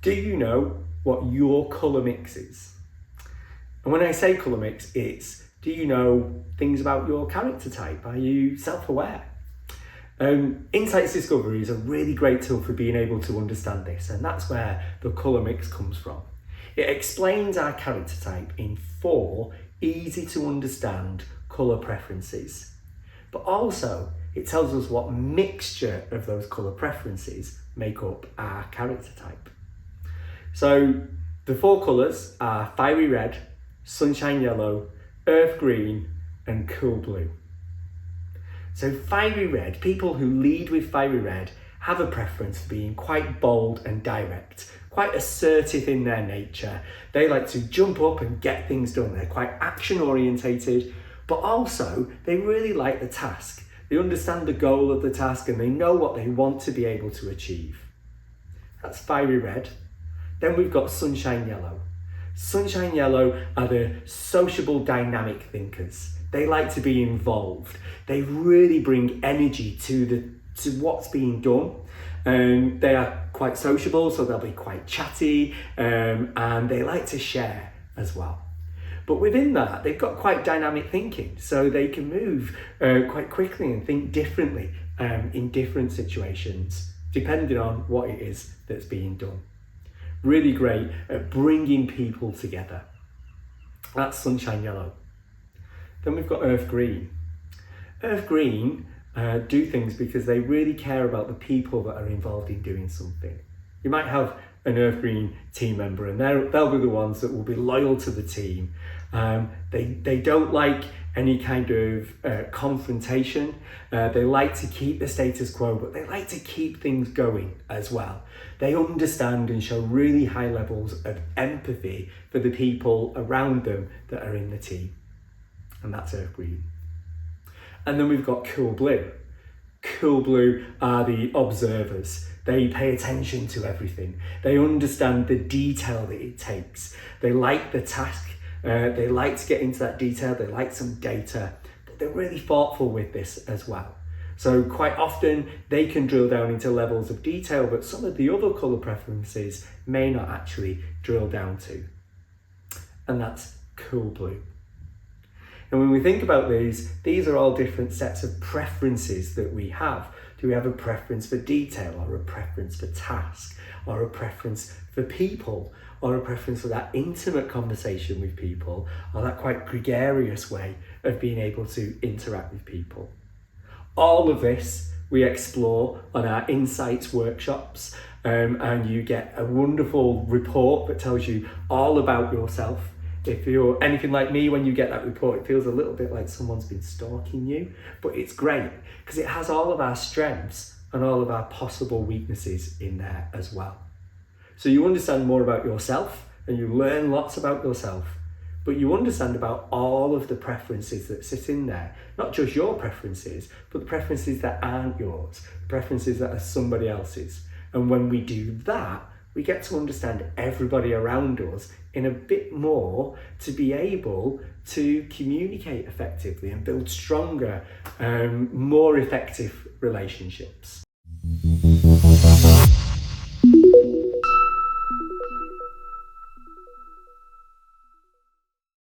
Do you know what your colour mix is? And when I say colour mix, it's, do you know things about your character type? Are you self-aware? Insights Discovery is a really great tool for being able to understand this, and that's where the colour mix comes from. It explains our character type in 4 easy to understand colour preferences, but also it tells us what mixture of those colour preferences make up our character type. So the 4 colours are fiery red, sunshine yellow, earth green and cool blue. So fiery red, people who lead with fiery red have a preference for being quite bold and direct, quite assertive in their nature. They like to jump up and get things done. They're quite action orientated, but also they really like the task. They understand the goal of the task and they know what they want to be able to achieve. That's fiery red. Then we've got sunshine yellow. Sunshine yellow are the sociable, dynamic thinkers. They like to be involved. They really bring energy to what's being done. They are quite sociable, so they'll be quite chatty, and they like to share as well. But within that, they've got quite dynamic thinking, so they can move quite quickly and think differently in different situations, depending on what it is that's being done. Really great at bringing people together. That's sunshine yellow. Then we've got earth green. Earth green do things because they really care about the people that are involved in doing something. You might have an earth green team member and they'll be the ones that will be loyal to the team. They don't like any kind of confrontation. They like to keep the status quo, but they like to keep things going as well. They understand and show really high levels of empathy for the people around them that are in the team. And that's earth green. And then we've got cool blue. Cool blue are the observers. They pay attention to everything. They understand the detail that it takes. They like the task. They like to get into that detail. They like some data, but they're really thoughtful with this as well. So quite often they can drill down into levels of detail that some of the other colour preferences may not actually drill down to. And that's cool blue. And when we think about these are all different sets of preferences that we have. Do we have a preference for detail, or a preference for task, or a preference for people, or a preference for that intimate conversation with people, or that quite gregarious way of being able to interact with people? All of this we explore on our Insights workshops, and you get a wonderful report that tells you all about yourself. If you're anything like me, when you get that report, it feels a little bit like someone's been stalking you, but it's great because it has all of our strengths and all of our possible weaknesses in there as well. So you understand more about yourself and you learn lots about yourself, but you understand about all of the preferences that sit in there, not just your preferences, but the preferences that aren't yours, preferences that are somebody else's. And when we do that, we get to understand everybody around us in a bit more to be able to communicate effectively and build stronger, more effective relationships.